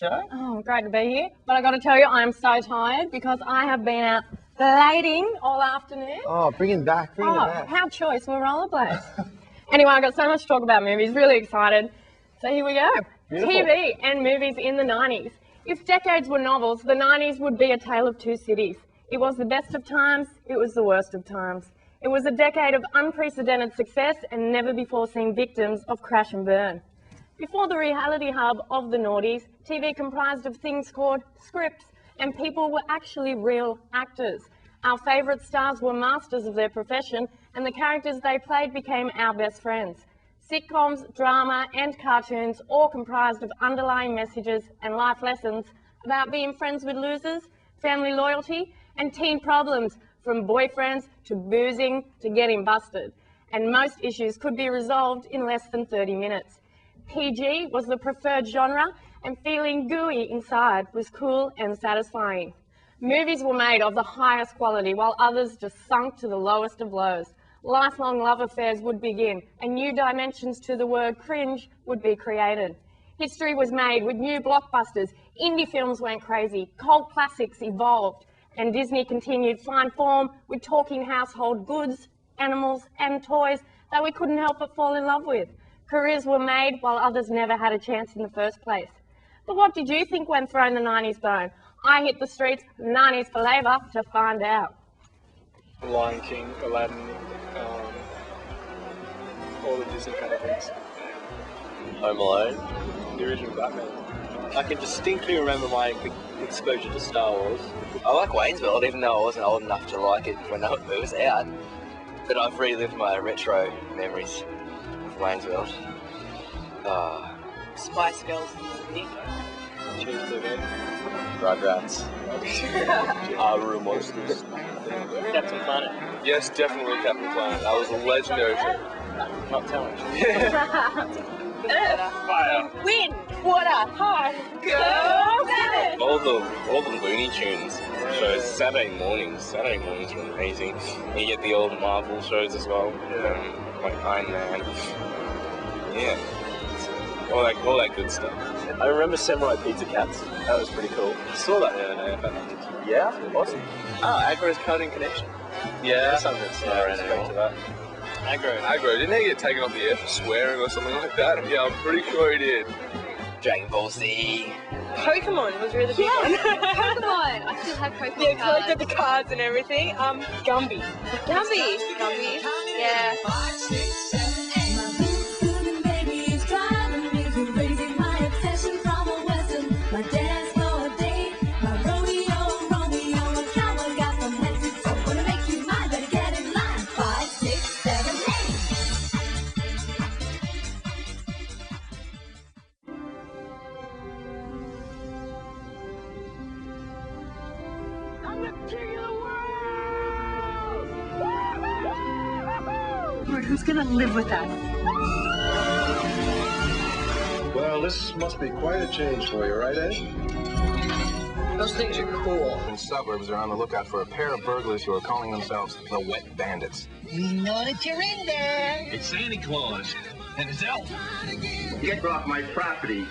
show. Oh, great to be here. But I got to tell you, I am so tired because I have been out blading all afternoon. Oh, bring it back. How choice, we're rollerblades. Anyway, I've got so much to talk about movies, really excited. So here we go. Beautiful. TV and movies in the 90s. If decades were novels, the 90s would be a tale of two cities. It was the best of times, it was the worst of times. It was a decade of unprecedented success and never before seen victims of crash and burn. Before the reality hub of the noughties, TV comprised of things called scripts, and people were actually real actors. Our favourite stars were masters of their profession, and the characters they played became our best friends. Sitcoms, drama and cartoons all comprised of underlying messages and life lessons about being friends with losers, family loyalty and teen problems, from boyfriends to boozing to getting busted. And most issues could be resolved in less than 30 minutes. PG was the preferred genre, and feeling gooey inside was cool and satisfying. Movies were made of the highest quality while others just sunk to the lowest of lows. Lifelong love affairs would begin, and new dimensions to the word cringe would be created. History was made with new blockbusters, indie films went crazy, cult classics evolved, and Disney continued fine form with talking household goods, animals and toys that we couldn't help but fall in love with. Careers were made while others never had a chance in the first place. But what did you think when throwing the 90s bone? I hit the streets, 90s for labour, to find out. Lion King, Aladdin, all the Disney kind of things. Home Alone. The original Batman. I can distinctly remember my exposure to Star Wars. I like Wayne's World, even though I wasn't old enough to like it when it was out. But I've relived my retro memories of Wayne's World. Spice Girls. Rugrats. Real Monsters. Captain Planet. Yes, definitely Captain Planet. That was a legendary film. Not telling. Fire. Wind. Water. Fire. Go. All the Looney Tunes shows. Saturday mornings were amazing. And you get the old Marvel shows as well, like Iron Man. Yeah, all that good stuff. I remember Samurai Pizza Cats. That was pretty cool. I saw that the other day. Yeah, awesome. Agro's Coding Connection. Yeah, Something that's not around to that. Agro. Didn't he get taken off the air for swearing or something like that? Yeah, I'm pretty sure he did. Dragon Ball Z. Pokemon was really big one. Pokemon! I still have Pokemon Yeah, cards. collected the cards and everything. Gumby. Gumby. Yeah. Who's gonna live with us? Well, this must be quite a change for you, right, Ed? Those things are cool. In suburbs are on the lookout for a pair of burglars who are calling themselves the Wet Bandits. We know that you're in there. It's Santa Claus and his elf. Get off my property.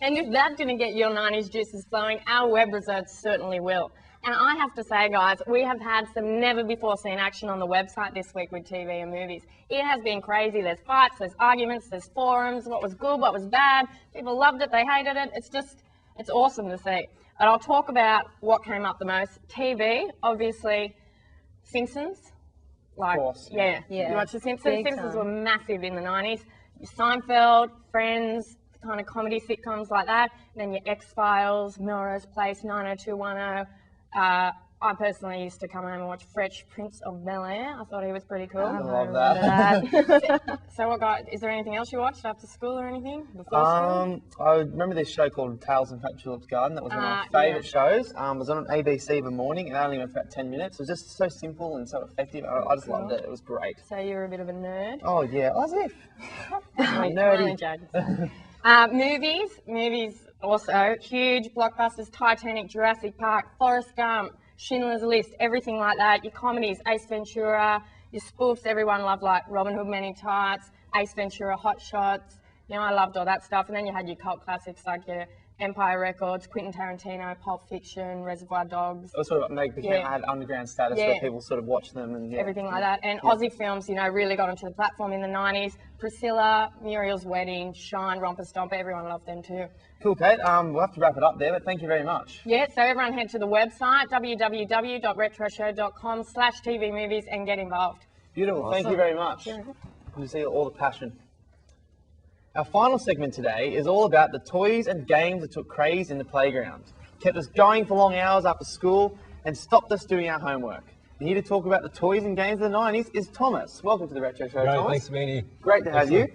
And if that didn't get your 90s juices flowing, our web research certainly will. And I have to say, guys, we have had some never-before-seen action on the website this week with TV and movies. It has been crazy. There's fights, there's arguments, there's forums, what was good, what was bad. People loved it, they hated it. It's awesome to see. But I'll talk about what came up the most. TV, obviously, Simpsons. Like, of course. Yeah. You watch The Simpsons? Big Simpsons time. were massive in the 90s. Seinfeld, Friends, kind of comedy sitcoms like that. Then your X-Files, Melrose Place, 90210. I personally used to come home and watch Fresh Prince of Bel-Air. I thought he was pretty cool. I love that. So what, guys, is there anything else you watched after school or anything? Before school? I remember this show called Tales from Fat Tulips Garden. That was one of my favourite shows. It was on ABC in the morning and it only went for about 10 minutes. It was just so simple and so effective. I just loved it. It was great. So you were a bit of a nerd? Oh, yeah. As if. I'm nerdy. only joking. Movies also, huge blockbusters, Titanic, Jurassic Park, Forrest Gump, Schindler's List, everything like that. Your comedies, Ace Ventura, your spoofs everyone loved, like Robin Hood Men in Tights, Ace Ventura, Hot Shots. You know, I loved all that stuff. And then you had your cult classics like your Empire Records, Quentin Tarantino, Pulp Fiction, Reservoir Dogs. It sort of had underground status where people sort of watch them and everything like that. And Aussie films, you know, really got onto the platform in the 90s. Priscilla, Muriel's Wedding, Shine, Romper Stomper, everyone loved them too. Cool, Kate. We'll have to wrap it up there, but thank you very much. Yeah, so everyone head to the website, www.retroshow.com/TV movies and get involved. Beautiful. Awesome. Thank you very much. You see all the passion. Our final segment today is all about the toys and games that took craze in the playground, kept us going for long hours after school, and stopped us doing our homework. And here to talk about the toys and games of the 90s is Thomas. Welcome to the Retro Show, Thomas. Thanks, Meanie. Great to have you.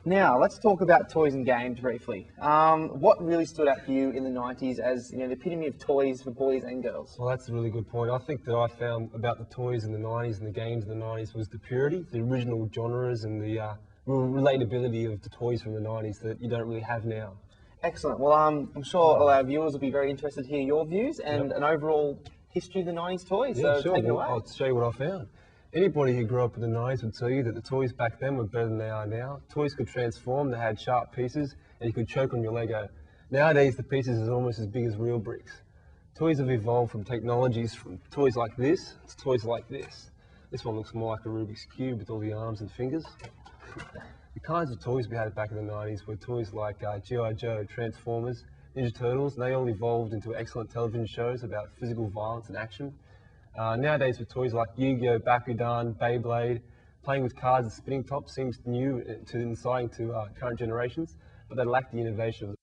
Now, let's talk about toys and games briefly. What really stood out for you in the 90s as, you know, the epitome of toys for boys and girls? Well, that's a really good point. I think that I found about the toys in the 90s and the games in the 90s was the purity, the original genres and the relatability of the toys from the 90s that you don't really have now. Excellent. Well, I'm sure all our viewers will be very interested to hear your views and an overall history of the 90s toys. Yeah, so sure. take it away. I'll show you what I found. Anybody who grew up in the 90s would tell you that the toys back then were better than they are now. Toys could transform, they had sharp pieces, and you could choke on your Lego. Nowadays, the pieces are almost as big as real bricks. Toys have evolved from technologies from toys like this to toys like this. This one looks more like a Rubik's Cube with all the arms and fingers. The kinds of toys we had back in the 90s were toys like G.I. Joe, Transformers, Ninja Turtles, and they all evolved into excellent television shows about physical violence and action. Nowadays with toys like Yu-Gi-Oh, Bakugan, Beyblade, playing with cards and spinning tops seems new and exciting to current generations, but they lack the innovation of